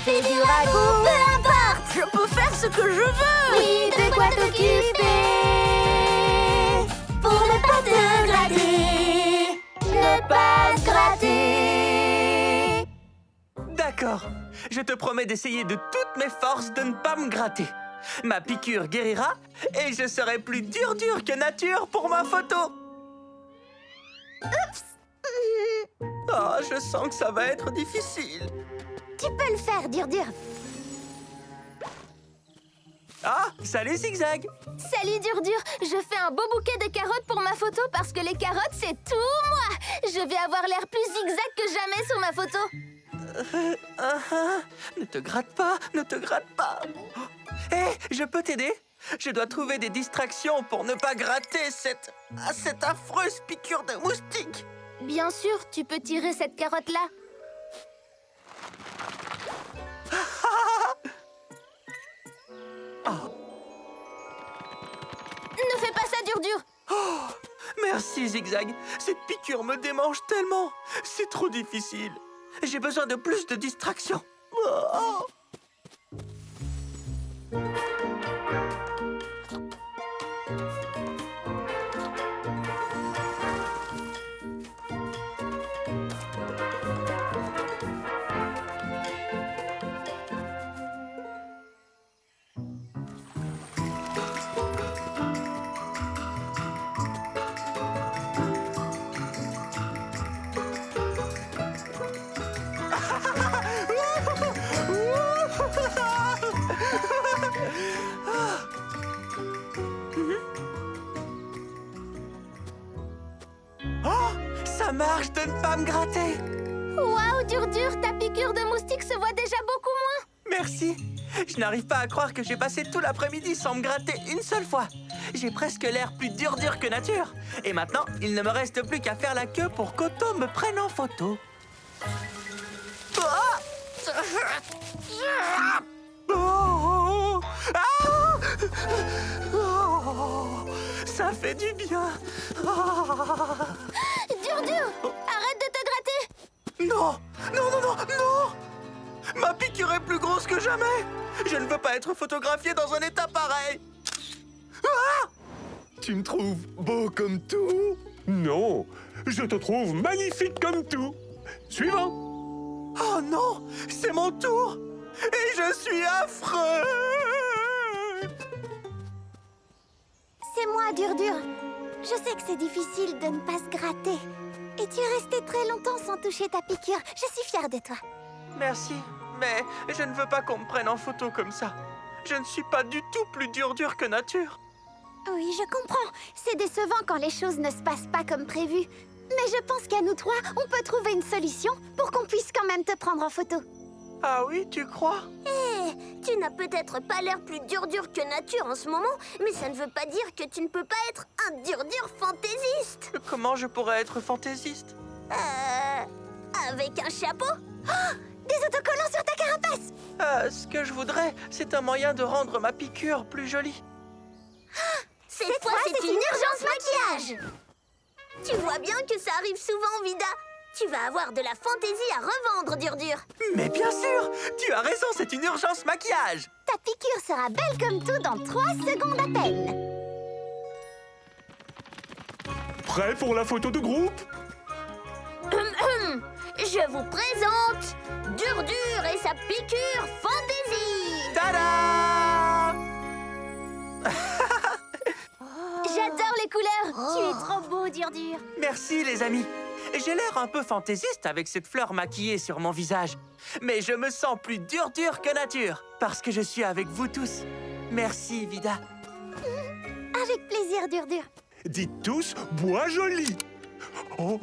fais du ragoût, peu importe. Je peux faire ce que je veux. Oui, de quoi t'occuper pour ne pas te gratter. Ne pas se gratter. D'accord. Je te promets d'essayer de toutes mes forces de ne pas me gratter. Ma piqûre guérira et je serai plus dur que nature pour ma photo. Oups. Ah, je sens que ça va être difficile. Tu peux le faire, Dur. Ah, salut Zigzag. Salut Dur, je fais un beau bouquet de carottes pour ma photo parce que les carottes, c'est tout moi. Je vais avoir l'air plus zigzag que jamais sur ma photo. Ne te gratte pas, ne te gratte pas. Hé, je peux t'aider? Je dois trouver des distractions pour ne pas gratter cette affreuse piqûre de moustique. Bien sûr, tu peux tirer cette carotte-là. Ne fais pas ça, Dur. Oh, merci Zigzag. Cette piqûre me démange tellement. C'est trop difficile. J'ai besoin de plus de distractions. Oh. Ça marche de ne pas me gratter. Waouh, Dur, ta piqûre de moustique se voit déjà beaucoup moins. Merci. Je n'arrive pas à croire que j'ai passé tout l'après-midi sans me gratter une seule fois. J'ai presque l'air plus dur que nature. Et maintenant, il ne me reste plus qu'à faire la queue pour qu'Otto me prenne en photo. Oh! Ah! Oh! Ça fait du bien. Ah! Dur, arrête de te gratter. Non! Ma piqûre est plus grosse que jamais. Je ne veux pas être photographié dans un état pareil. Ah! Tu me trouves beau comme tout? Non, je te trouve magnifique comme tout. Suivant. Oh non! C'est mon tour! Et je suis affreux! C'est moi, Dur. Je sais que c'est difficile de ne pas se gratter. Et tu es resté très longtemps sans toucher ta piqûre. Je suis fière de toi. Merci, mais je ne veux pas qu'on me prenne en photo comme ça. Je ne suis pas du tout plus dur que nature. Oui, je comprends. C'est décevant quand les choses ne se passent pas comme prévu. Mais je pense qu'à nous trois, on peut trouver une solution pour qu'on puisse quand même te prendre en photo. Ah oui, tu crois? Tu n'as peut-être pas l'air plus dur que nature en ce moment, mais ça ne veut pas dire que tu ne peux pas être un dur fantaisiste. Comment je pourrais être fantaisiste? Avec un chapeau? Des autocollants sur ta carapace! Ce que je voudrais, c'est un moyen de rendre ma piqûre plus jolie. Cette fois, c'est une urgence maquillage. Tu vois bien que ça arrive souvent, Vida. Tu vas avoir de la fantaisie à revendre, Dur. Mais bien sûr! Tu as raison, c'est une urgence maquillage! Ta piqûre sera belle comme tout dans 3 secondes à peine. Prêt pour la photo de groupe? Je vous présente Dur et sa piqûre fantaisie. Tada! J'adore les couleurs. Tu es trop beau, Dur. Merci les amis. J'ai l'air un peu fantaisiste avec cette fleur maquillée sur mon visage. Mais je me sens plus dur que nature, parce que je suis avec vous tous. Merci, Vida. Avec plaisir, Dur. Dites tous « Bois joli ». Oh,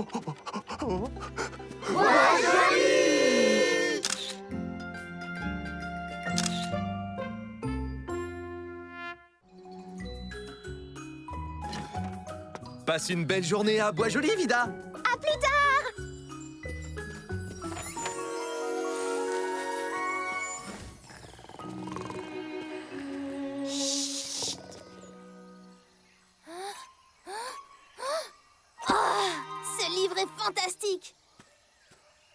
Passe une belle journée à Bois-Joli, Vida. À plus tard! Ce livre est fantastique.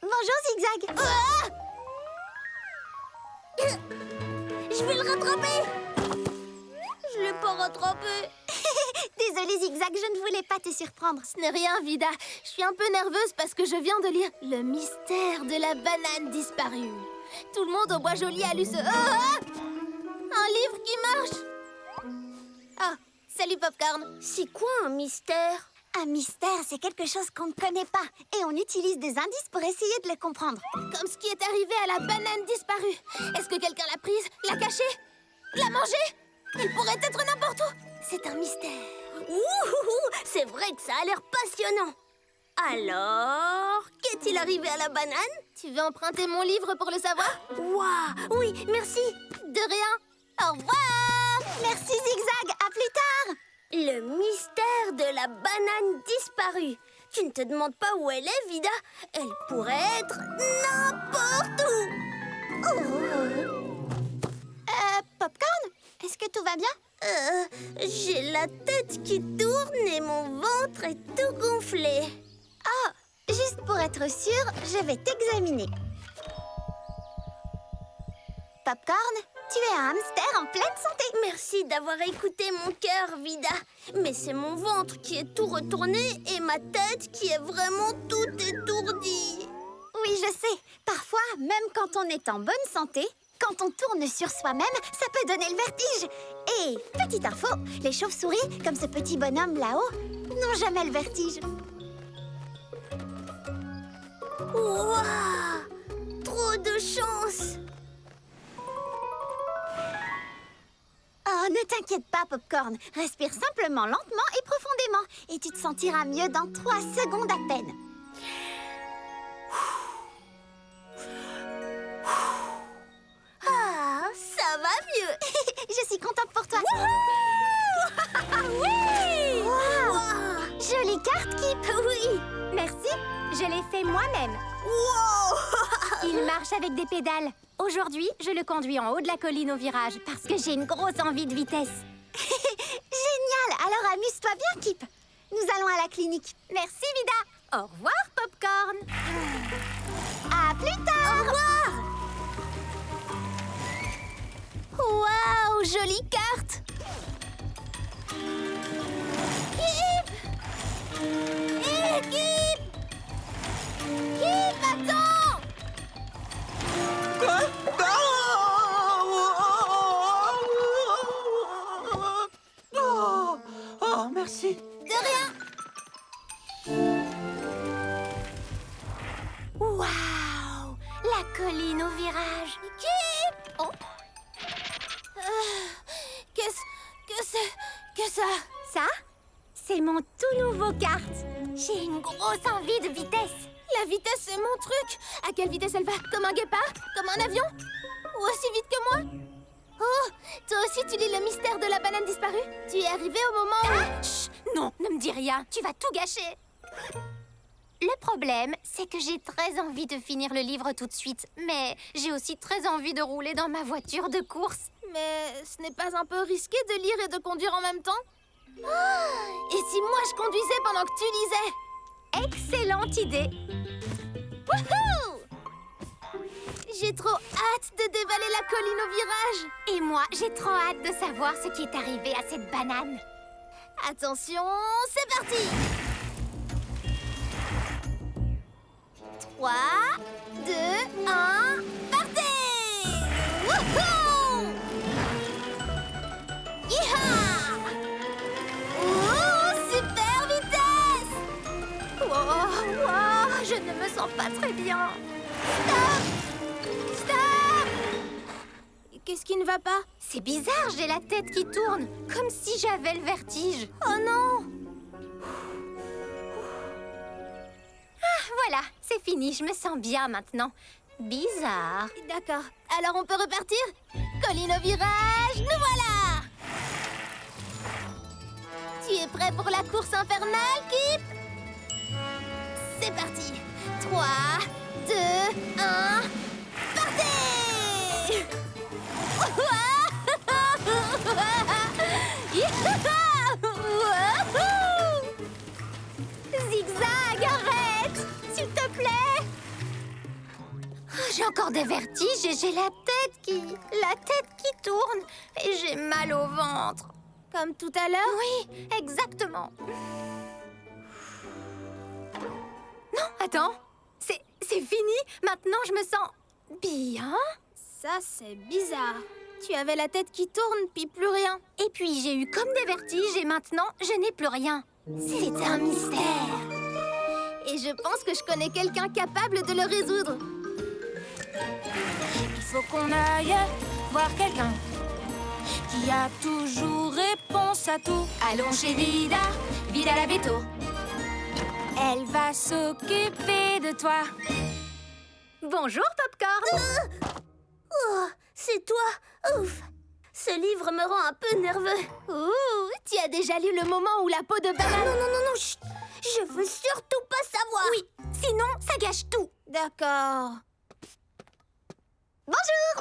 Bonjour, Zigzag. Je vais le rattraper. Je l'ai pas rattrapé. Désolée, Zigzag, je ne voulais pas te surprendre. Ce n'est rien, Vida. Je suis un peu nerveuse parce que je viens de lire Le mystère de la banane disparue. Tout le monde au Bois Joli a lu ce... un livre qui marche. Ah, salut Popcorn. C'est quoi un mystère? Un mystère, c'est quelque chose qu'on ne connaît pas. Et on utilise des indices pour essayer de le comprendre. Comme ce qui est arrivé à la banane disparue. Est-ce que quelqu'un l'a prise, l'a cachée, l'a mangée? Il pourrait être n'importe où. C'est un mystère. Ouh, c'est vrai que ça a l'air passionnant. Alors, qu'est-il arrivé à la banane? Tu veux emprunter mon livre pour le savoir? Waouh, oui, merci. De rien. Au revoir. Merci Zigzag, à plus tard. Le mystère de la banane disparue. Tu ne te demandes pas où elle est, Vida. Elle pourrait être n'importe où. Popcorn, est-ce que tout va bien? J'ai la tête qui tourne et mon ventre est tout gonflé. Ah, juste pour être sûre, je vais t'examiner. Popcorn, tu es un hamster en pleine santé. Merci d'avoir écouté mon cœur, Vida. Mais c'est mon ventre qui est tout retourné et ma tête qui est vraiment tout étourdie. Oui, je sais. Parfois, même quand on est en bonne santé, quand on tourne sur soi-même, ça peut donner le vertige. Et, petite info, les chauves-souris, comme ce petit bonhomme là-haut, n'ont jamais le vertige. Waouh! Trop de chance! Oh, ne t'inquiète pas, Popcorn. Respire simplement lentement et profondément. Et tu te sentiras mieux dans 3 secondes à peine. Ah, ça va mieux! Je suis contente pour toi. Oui! Wow. Jolie carte, Kip. Oui! Merci, je l'ai fait moi-même. Wow! Il marche avec des pédales. Aujourd'hui, je le conduis en haut de la colline au virage parce que j'ai une grosse envie de vitesse. Génial! Alors amuse-toi bien, Kip. Nous allons à la clinique. Merci, Vida. Au revoir, Popcorn. À plus tard. Au revoir. Waouh! Jolie carte! Kip! Hé, Kip! Kip, attends! Quoi? Oh, merci. De rien! Waouh! La colline au virage. Kip! Oh! Qu'est-ce que c'est que ça? Ça, c'est mon tout nouveau kart. J'ai une grosse envie de vitesse. La vitesse, c'est mon truc! À quelle vitesse elle va? Comme un guépard? Comme un avion? Ou aussi vite que moi? Oh! Toi aussi, tu lis le mystère de la banane disparue? Tu es arrivé au moment où... Ah, chut, non, ne me dis rien. Tu vas tout gâcher. Le problème, c'est que j'ai très envie de finir le livre tout de suite. Mais j'ai aussi très envie de rouler dans ma voiture de course. Mais ce n'est pas un peu risqué de lire et de conduire en même temps? Et si moi je conduisais pendant que tu lisais? Excellente idée. Wouhou! J'ai trop hâte de dévaler la colline au virage. Et moi, j'ai trop hâte de savoir ce qui est arrivé à cette banane. Attention, c'est parti! 3, 2, 1, partez! Wouhou! Yeeha! Oh, super vitesse! Wow, je ne me sens pas très bien. Stop! Stop! Qu'est-ce qui ne va pas? C'est bizarre, j'ai la tête qui tourne, comme si j'avais le vertige. Oh non! Voilà, c'est fini, je me sens bien maintenant. Bizarre. D'accord, alors on peut repartir? Colline au virage, nous voilà! Tu es prêt pour la course infernale, Kip? C'est parti! 3, 2, 1, partez! Zigzag, arrête! S'il te plaît! J'ai encore des vertiges et j'ai la tête qui tourne. Et j'ai mal au ventre. Comme tout à l'heure? Oui, exactement. Non, attends. C'est fini. Maintenant, je me sens Bien. Ça, c'est bizarre. Tu avais la tête qui tourne, puis plus rien. Et puis j'ai eu comme des vertiges et maintenant je n'ai plus rien. C'est un mystère. Et je pense que je connais quelqu'un capable de le résoudre. Il faut qu'on aille voir quelqu'un qui a toujours réponse à tout. Allons chez Vida, Vida la veto. Elle va s'occuper de toi. Bonjour, Popcorn. Oh, c'est toi. Ouf. Ce livre me rend un peu nerveux. Ouh, tu as déjà lu le moment où la peau de banane... Non, chut. Je veux surtout pas savoir. Oui, sinon ça gâche tout. D'accord. Bonjour.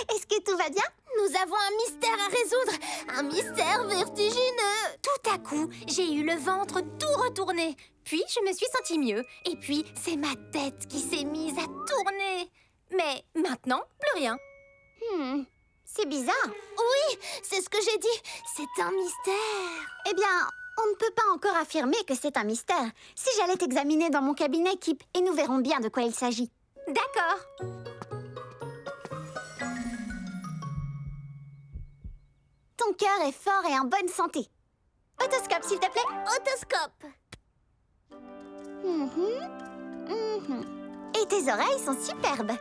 Est-ce que tout va bien? Nous avons un mystère à résoudre. Un mystère vertigineux. Tout à coup, j'ai eu le ventre tout retourné. Puis je me suis sentie mieux. Et puis, c'est ma tête qui s'est mise à tourner. Mais maintenant, plus rien. C'est bizarre. Oui, c'est ce que j'ai dit. C'est un mystère. Eh bien, on ne peut pas encore affirmer que c'est un mystère. Si j'allais t'examiner dans mon cabinet, Kip, et nous verrons bien de quoi il s'agit. D'accord. Ton cœur est fort et en bonne santé. Otoscope, s'il te plaît. Otoscope. Et tes oreilles sont superbes.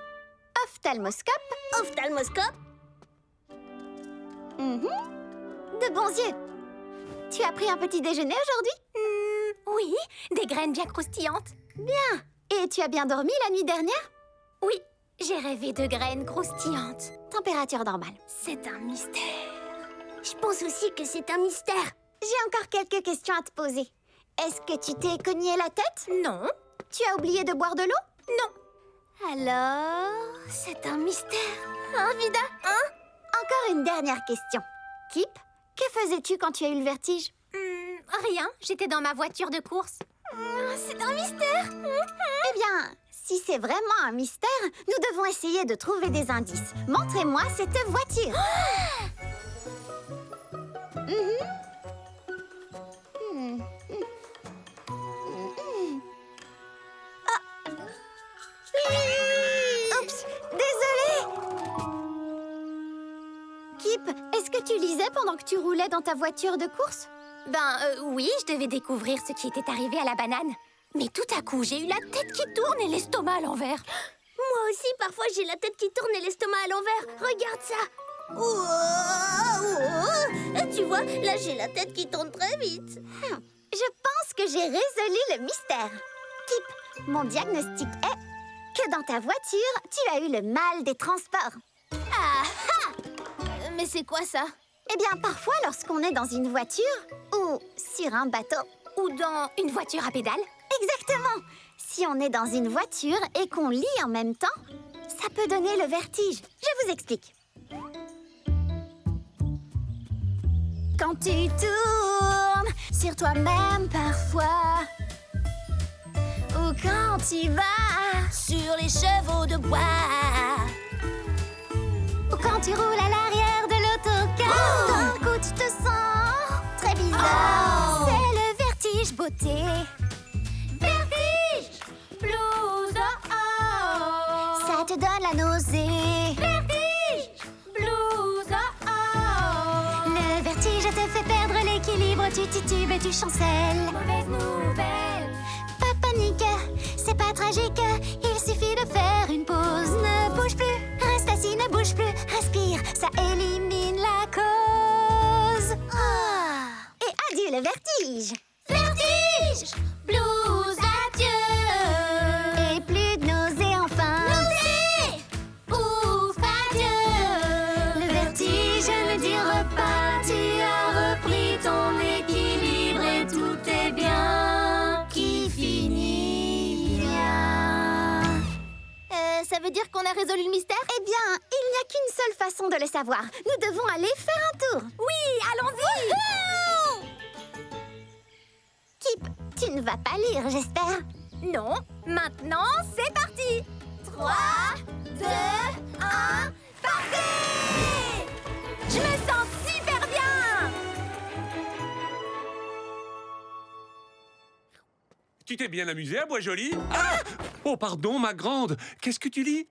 Ophtalmoscope. Ophtalmoscope. De bons yeux. Tu as pris un petit déjeuner aujourd'hui? Oui, des graines bien croustillantes. Bien. Et tu as bien dormi la nuit dernière? Oui, j'ai rêvé de graines croustillantes. Température normale. C'est un mystère. Je pense aussi que c'est un mystère. J'ai encore quelques questions à te poser. Est-ce que tu t'es cogné la tête? Non. Tu as oublié de boire de l'eau? Non. Alors, c'est un mystère. Hein, Vida? Hein? Encore une dernière question. Kip, que faisais-tu quand tu as eu le vertige? Rien, j'étais dans ma voiture de course. C'est un mystère. Eh bien, si c'est vraiment un mystère, nous devons essayer de trouver des indices. Montrez-moi cette voiture. Oups, désolée. Kip, est-ce que tu lisais pendant que tu roulais dans ta voiture de course? Oui, je devais découvrir ce qui était arrivé à la banane. Mais tout à coup, j'ai eu la tête qui tourne et l'estomac à l'envers. Moi aussi, parfois, j'ai la tête qui tourne et l'estomac à l'envers. Regarde ça. Tu vois, là, j'ai la tête qui tourne très vite. Je pense que j'ai résolu le mystère. Kip, mon diagnostic est que dans ta voiture, tu as eu le mal des transports. Mais c'est quoi ça? Eh bien, parfois, lorsqu'on est dans une voiture ou sur un bateau, Ou dans une voiture à pédales. exactement, si on est dans une voiture et qu'on lit en même temps, ça peut donner le vertige. Je vous explique. Quand tu tournes sur toi-même parfois, ou quand tu vas Sur les chevaux de bois. ou quand tu roules à l'arrière de l'autocar, d'un coup tu te sens très bizarre. C'est le vertige beauté. Vertige, blues, oh oh. Ça te donne la nausée. Vertige, blues, oh oh. Le vertige te fait perdre l'équilibre, tu titubes et tu chancelles. Mauvaise nouvelle. Pas panique, c'est pas tragique, il suffit de faire une pause. Ne bouge plus, reste assis, ne bouge plus, respire, ça élimine la cause. Et adieu le vertige. Vertige, blues, adieu. Et plus de nausée enfin. Nausée, ouf, adieu. Le vertige ne dure pas, tu as repris ton équilibre et tout est bien qui finit bien. Ça veut dire qu'on a résolu le mystère? Eh bien, il n'y a qu'une seule façon de le savoir. Nous devons aller faire un tour. Oui, allons-y. Kip, tu ne vas pas lire, j'espère. Non, maintenant c'est parti. 3, 2, 1, partez! Je me sens super bien. Tu t'es bien amusée à Bois Joli? Ah! Oh, pardon, ma grande. Qu'est-ce que tu lis?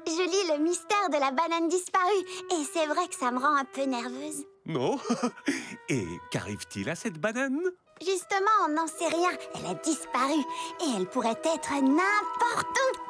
Je lis le mystère de la banane disparue. Et c'est vrai que ça me rend un peu nerveuse. Non. Et qu'arrive-t-il à cette banane? Justement, on n'en sait rien. Elle a disparu. Et elle pourrait être n'importe où.